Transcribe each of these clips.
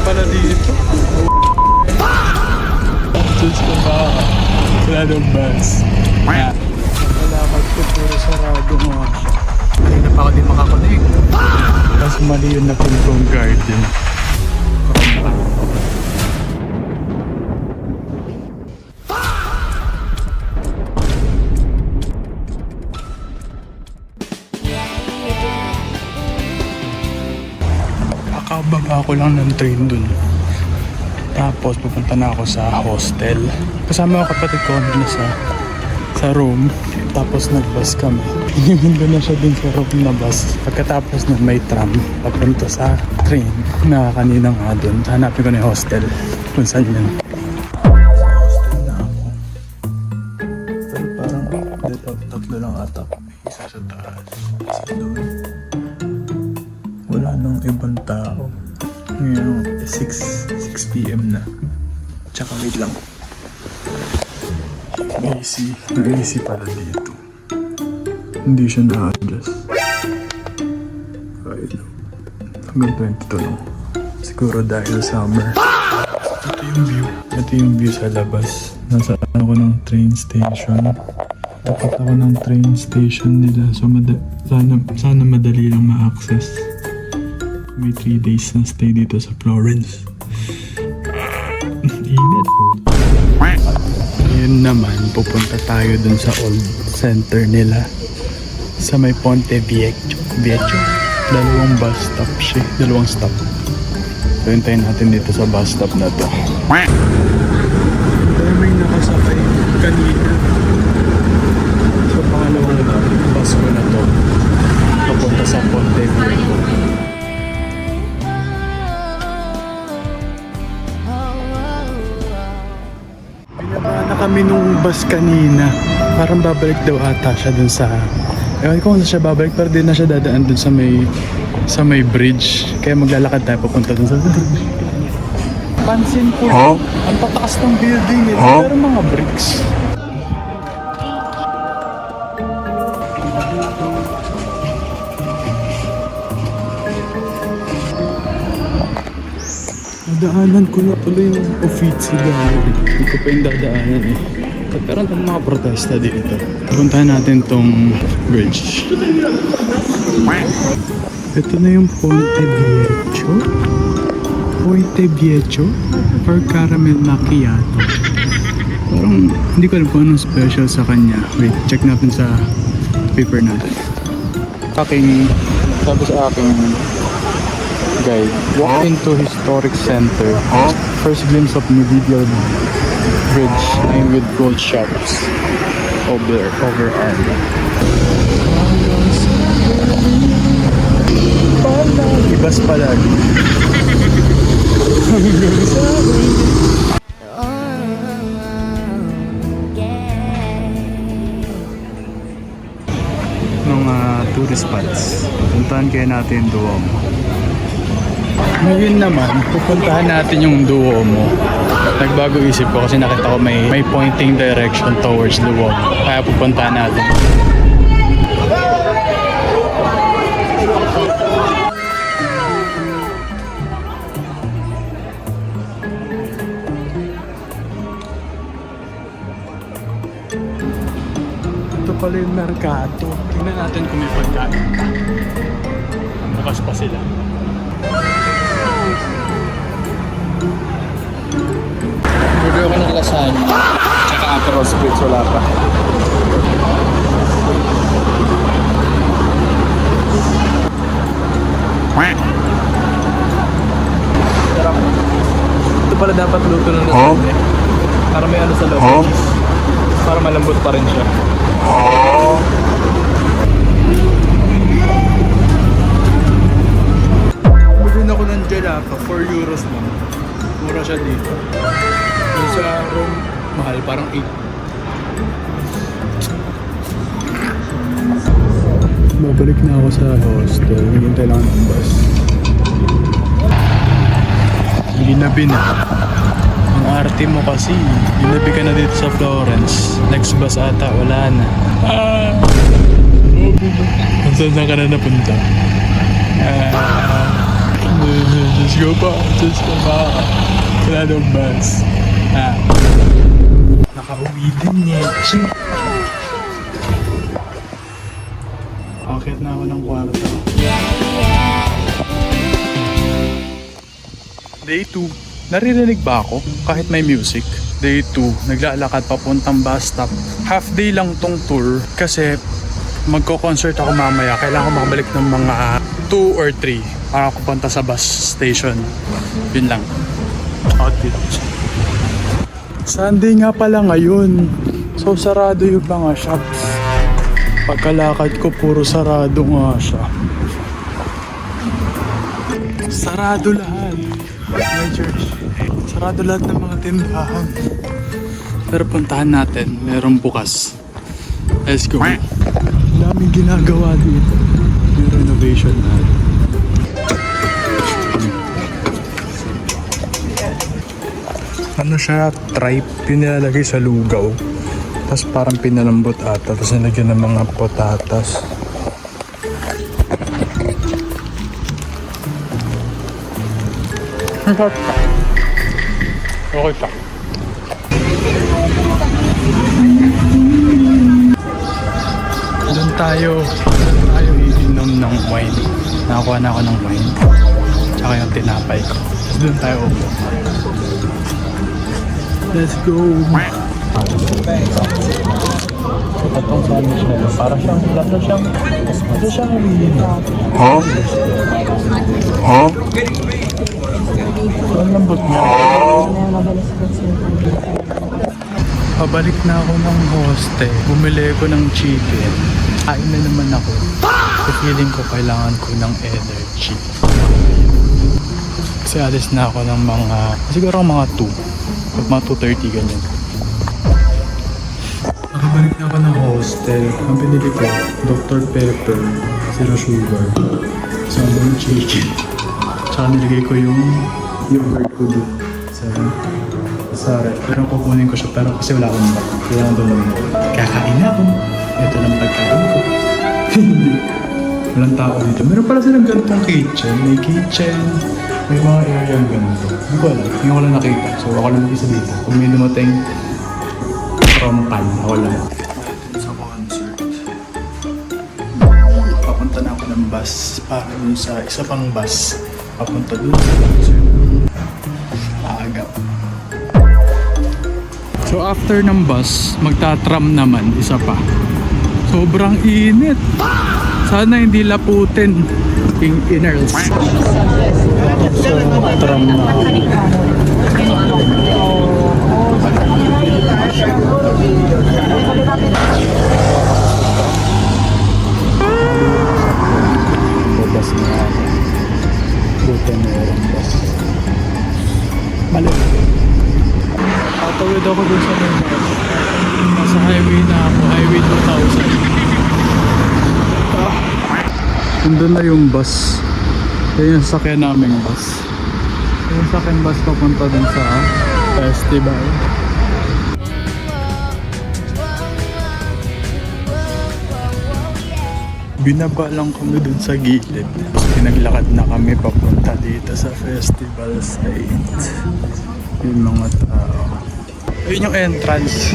pala dito. Diyos ko ba? Wala ng bus. Wala ko puro sarado mo. Kanina pa ako din makakunik. Mas mali yun na puntong garden. Kakababa ko lang ng train dun. Tapos pupunta na ako sa hostel. Kasama ko kapatid ko na sa room. Tapos nag-bus kami. Iniwan ko na siya dun sa room na bus. Pagkatapos na may tram papunta sa train na kanina nga dun. Hanapin ko na yung hostel kung saan yun. Hostel na ako. Pero parang tatlo lang ata. Isa sa taas. Isa doon. Wala nang ibang tao. Ngayon, 6 PM na. Tsaka wait lang. AC pala dito. Hindi siya na-adjust. Right. Hanggang 22 lang. Siguro dahil summer. Ito yung view. Ito yung view sa labas. Nasa ako ng train station. Dapat ako ng train station nila. So sana madali lang ma-access. May 3 days na stay dito sa Florence. Init po. Ngayon naman, pupunta tayo dun sa old center nila. Sa may Ponte Vecchio. Dalawang bus stop siya. Dalawang stop. So, hintayin natin dito sa bus stop na to. Dahil may nakasakay kanina. So, pangalawang bus ko na to. Papunta sa Ponte Vecchio. Binaba na kami nung bus kanina. Parang babalik daw ata siya dun sa... Ewan ko kung siya babalik, pero di na siya dadaan dun sa may bridge. Kaya maglalakad tayo papunta dun sa bridge. Pansin ko, ang tataas ng building nila, pero mga bricks. Daanan ko na pala yung Uffizi Gallery. Hindi ko pa yung dadaanan eh. Pero ang mga protesta dito. Puntahan natin tong bridge. Ito na yung Ponte Vecchio. Ponte Vecchio or Caramel Macchiato. Parang hindi ko alam kung anong special sa kanya. Wait, check natin sa paper natin. Sabi sa aking guide, walk into historic center. First glimpse of medieval bridge lined with gold shops overhead. Ibas palagi. Mga tourist spots. Puntahan kaya natin yung Duomo. Ngayon naman, pupuntahan natin yung Duomo. Nagbago isip ko kasi nakita ko may pointing direction towards Duomo. Kaya pupuntahan natin. Ito pala yung merkato. Tingnan natin kung may pagkain. Bukas pa sila. Bibili ako ng lasagna tsaka Aperol Spritz, wala pa. Ito pala dapat luto ng lasagna. Para may ano sa loob. Para malambot pa rin siya. Bibili ako ng gelato, 4 euros mo. Mura siya dito. Yung sa room, mahal, parang 8. Babalik na ako sa hostel. Hintay lang ng bus. Ginabi na. Ang arte mo kasi. Ginabi ka na dito sa Florence. Next bus ata, wala na. Kung saan ka na napunta? Diyos ko pa. Diyos ko pa. Wala nang bus. Nakauwi din niya. Akit na ako ng kwarto. Day 2. Naririnig ba ako kahit may music? Day 2. Naglalakad papuntang bus stop. Half day lang tong tour kasi magko-concert ako mamaya. Kailangan ko makabalik ng mga 2 or 3 para ako punta sa bus station. Yun lang. Outfit. Sunday nga pala ngayon. So sarado yung mga shops. Pagkalakad ko puro sarado nga siya. Sarado lahat. My church. Sarado lahat ng mga tindahan. Pero puntahan natin. Merong bukas. Let's go. Daming ginagawa dito. Yung renovation natin. Ano siya? Tripe. Pinilalagay sa lugaw. Tapos parang pinalambot ata. Tapos nilagyan ng mga potatas. Okay siya. Doon tayo iinom ng wine. Nakakuha na ako ng wine. Tsaka yung tinapay ko. Tapos doon tayo upo. Let's go! Itong sandwich na ito. Para siyang Huh? Huh? Ang lambot niya. Pabalik na ako ng hostel. Bumili ko ng chicken. Kain na naman ako. So feeling ko kailangan ko ng energy. Kasi alis na ako ng siguro mga 2. Mga 2:30 ganyan. Nakabalik na ako ng hostel. Ang pinili ko, Dr. Pepper, zero sugar. Sobrang chicken. Tsaka nilagay ko yung yogurt ko dito sa ref. Pero kukunin ko siya pero kasi wala akong bag. Kailangan doon lang. Kakain ako. Ito lang pagkain ko. Hindi. Walang tao dito. Meron pala silang ganitong kitchen. May kitchen. May mga area yung ganito. Hindi ko alam. Hindi ko lang nakita. So ako lang mag-isa dito. Kung may dumating from pan, ako lang. Sa concert. Papunta na ako ng bus. Para dun sa isa pang bus. Papunta dun sa concert. Aga. So after ng bus, magta-tram naman. Isa pa. Sobrang init. Sana hindi laputin yung inners. So, tram na. Bus na. Buti meron bus. Mali. Tatawid ako dun sa Manila. Nasa highway na ako. Highway 2000. Nandun na yung bus. Yan yung sakyan naming bus. Yung sakyan bus papunta dun sa festival. Binaba lang kami dun sa gilid. Pinaglakad na kami papunta dito sa festival site. Yung mga tao. Ayun yung entrance.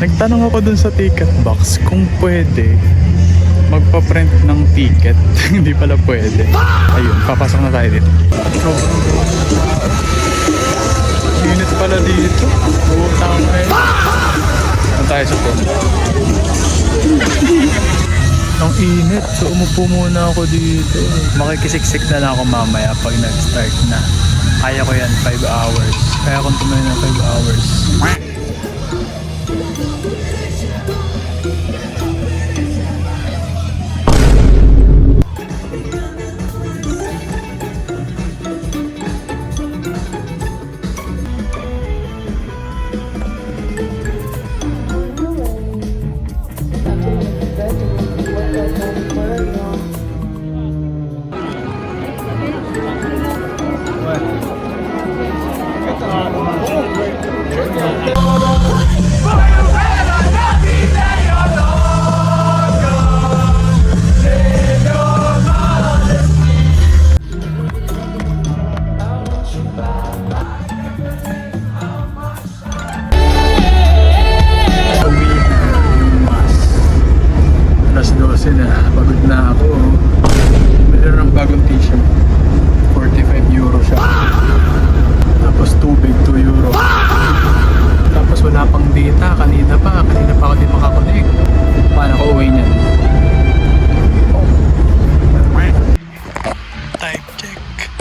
Nagtanong ako dun sa ticket box kung pwede magpa-print ng ticket. Hindi pala pwede. Ayun, papasok na tayo dito. Init pala dito. Utang eh. Saan tayo sa phone? Ang init. So umupo muna ako dito. Makikisiksik na lang ako mamaya pag nag-start na. Kaya ko yan 5 hours. Kaya kung tumayo ng 5 hours.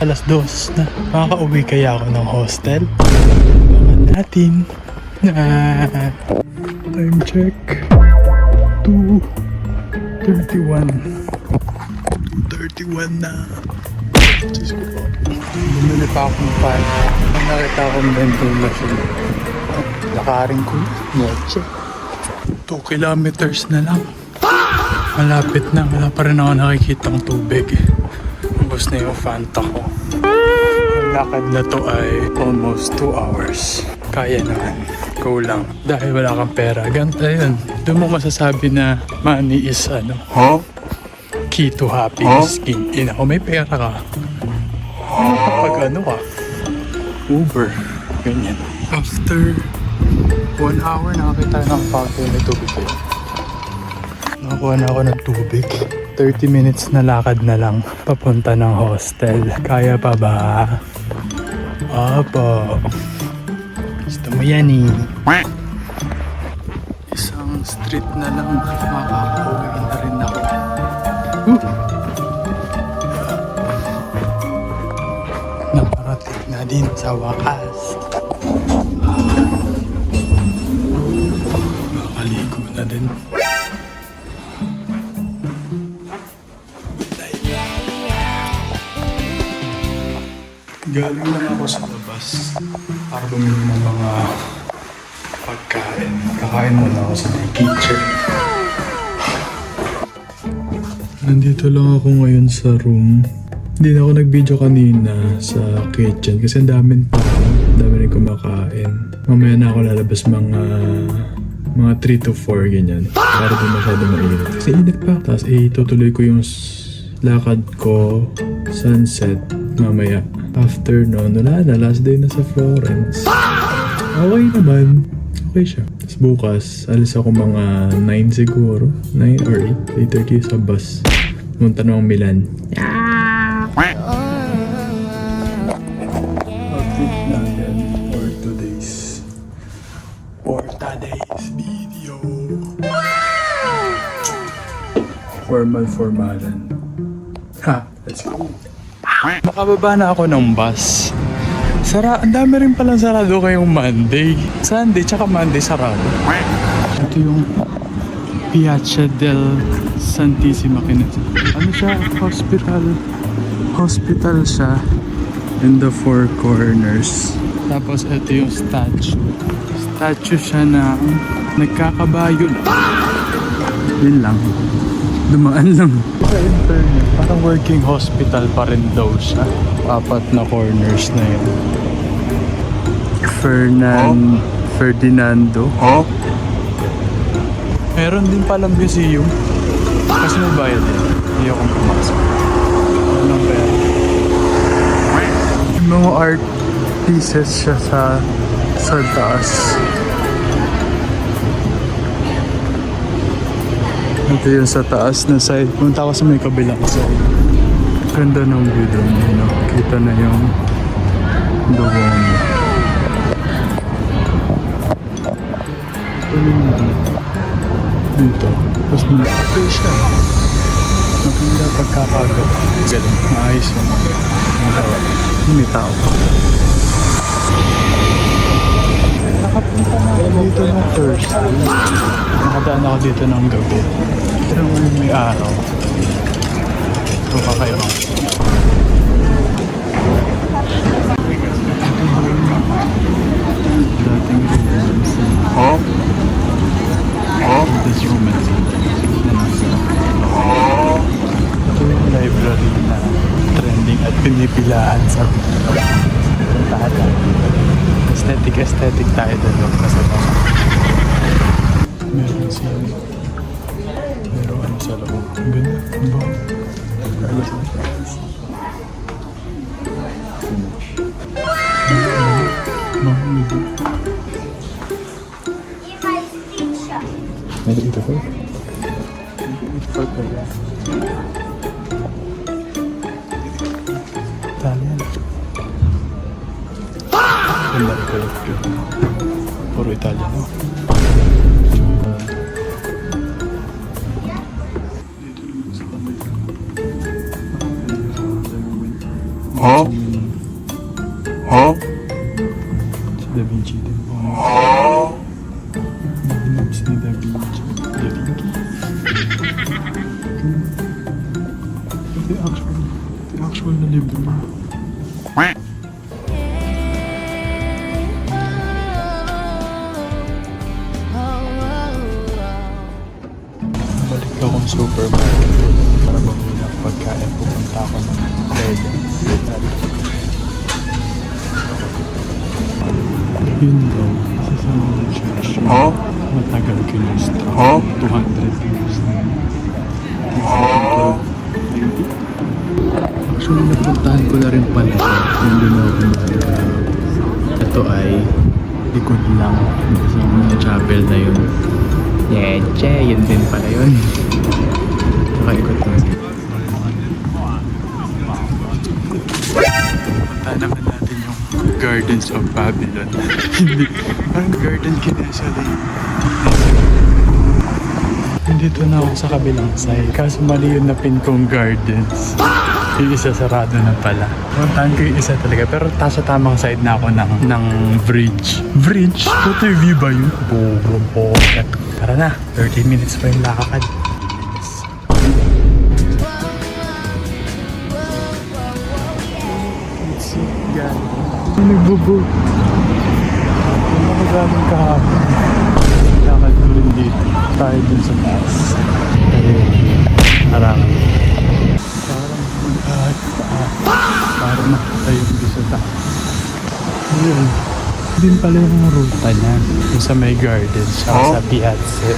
alas 2 na. Makaka-uwi kaya ako ng hostel? Abangan natin. Time check. 2:31. 31 na. Diyos ko po. Bumili pa ako ng pan. Ang nakita akong vending machine. Lakarin ko. Noche. 2 kilometers na lang. Malapit na. Wala pa rin ako nakikita ng tubig. Ubus na yung Fanta ko. Ang lakad na to ay almost 2 hours. Kaya naman. Go lang. Dahil wala kang pera. Ganito yun. Doon mo masasabi na money is key to happiness. Ina, kung may pera ka, kapag ka, Uber, ganyan. After 1 hour, nakakita ng fountain na tubig ko. Nakakuha na ako ng tubig. 30 minutes na lakad na lang papunta ng hostel. Kaya pa ba? Opo. Gusto mo yan eh. Isang street na lang, makakauwi na rin ako. Naparating na din sa wakas. Makaligo na din. Galing lang ako sa labas para bumili ng mga pagkain. Kakain muna ako sa my kitchen. Nandito lang ako ngayon sa room. Hindi na ako nag-video kanina sa kitchen kasi ang daming tao. Ang dami rin kumakain. Mamaya na ako lalabas mga 3 to 4 ganyan. Para di masyado mainit. Kasi init pa. Tapos itutuloy ko yung lakad ko, sunset, mamaya. After noon, wala na. Last day na sa Florence. Okay naman. Okay siya. Tapos bukas, alis ako mga 9 siguro. 9 or 8. 8:30 sa bus. Punta na ng Milan. Outfit na yan for today's video. Formalan. Ha, let's go. Makababa na ako ng bus. Ang dami rin palang sarado kayong Monday. Sunday tsaka Monday sarado. Ito yung Piazza del Santissima Kinesa. Ano siya? Hospital siya. In the 4 corners. Tapos ito yung statue. Statue siya na nagkakabayo. Yun lang. Dumaan lang. Sa internet, parang working hospital pa rin daw siya. 4 na corners na yun. Ferdinando. Meron din palang museum. Kasi mabayad din. Hindi akong pumasok. Anong pera? Mga art pieces siya sa taas. Ito yung sa taas na side. Punta ako sa may kabilang side. Ganda ng view doon. Kita na yung Duomo. Dito. Tapos malaki siya. Maganda pagkakagat. Galing. Maayos yung may tao. Nakapunta na ako dito ng Thursday. Nakadaan ako dito ng gabi. Pero ngayon may araw. Ito kakaibang. Dating romance. This romance. Ito yung library na trending at pinipilahan sa puntahan lang. Aesthetic tayo doon. Meron siya. Meron ano sa loob. Ang ganda. Ang ba? Alas na siya. Mahal. May dito ko? Ito ko yan. Italian. Ganda rin kayo. Puro Italian. Huh? Huh? Si Da Vinci din po. Names ni Da Vinci. Da Vinci. Ito yung actual na libro. Balik akong supermarket para bumili ng pagkain. Pupunta ako ng pwede. Yun daw, isa sa mga church. Huh? Matagal kinustro. Huh? 200 years na. Actually, napuntahan ko na rin pala siya. Yung doon ako nalang. Ito ay likod lang. Sa mga chapel na yun. Yeah, yun din pala yun. Nakaikot lang. Punta naman natin yung Gardens of Babylon. Hindi, parang Garden Kinesa din. Nandito na ako sa kabilang side. Kaso mali yung napin kong gardens. Yung isa sarado na pala. Puntahan ko yung isa talaga. Pero sa tamang side na ako ng bridge. Bridge? Ito yung view ba yun? Boom. Tara na. 30 minutes pa yung lakad. Let's see. Yan. Nagbo-boat. Yung mga galing kahapon. Lakad ko rin dito. Tayo dun sa taas. Parang parang nakita yung dito sa taas. Ayun. Din pala yung ruta niya. Yung sa may gardens. Saka sa Piazza.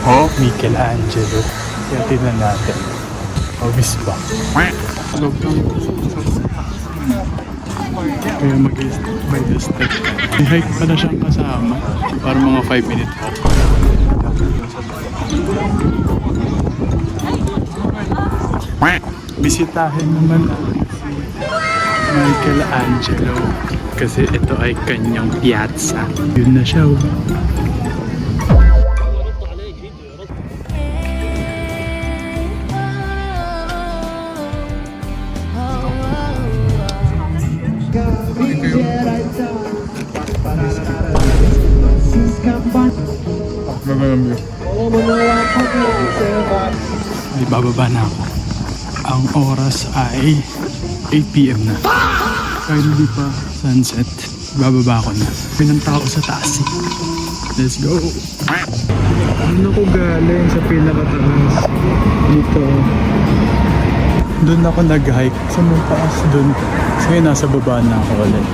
Huh? Michelangelo. Kaya tingnan natin. Obvious ba? Kaya by the step. May hike pala siyang kasama. Para mga 5 minutes walk. Bisitahin naman natin si Michelangelo. Kasi ito ay kanyang piazza. Yun na siya. May bababa na ako. Ang oras ay 8 PM na. Kahit hindi pa sunset, bababa ako na. Pinunta ako sa taas eh. Let's go! Ano ko galing sa pinakataas? Dito. Doon ako nag-hike. Sa mga taas doon. Kasi nasa baba na ako ulit.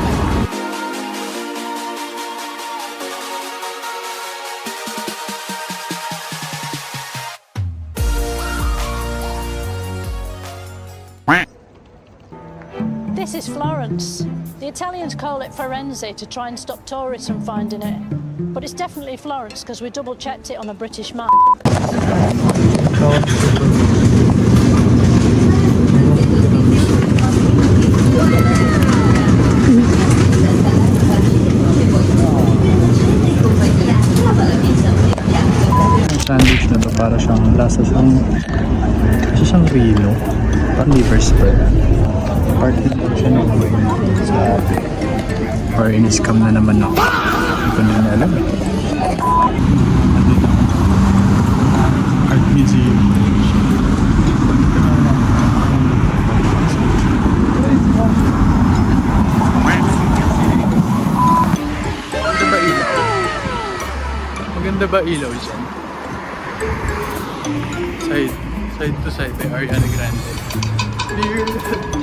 This is Florence. The Italians call it Firenze to try and stop tourists from finding it. But it's definitely Florence because we double checked it on a British map. Ang sandwich na to para siyang lasa siyang Reno. Parang liver spread. Part na siya ng sabi. Or in-scam na naman ako. Hindi ko na alam eh. Nandito ako. Art Museum. Maganda ba ilaw? Maganda ba ilaw dyan? Side to side by Ariana Grande. Here.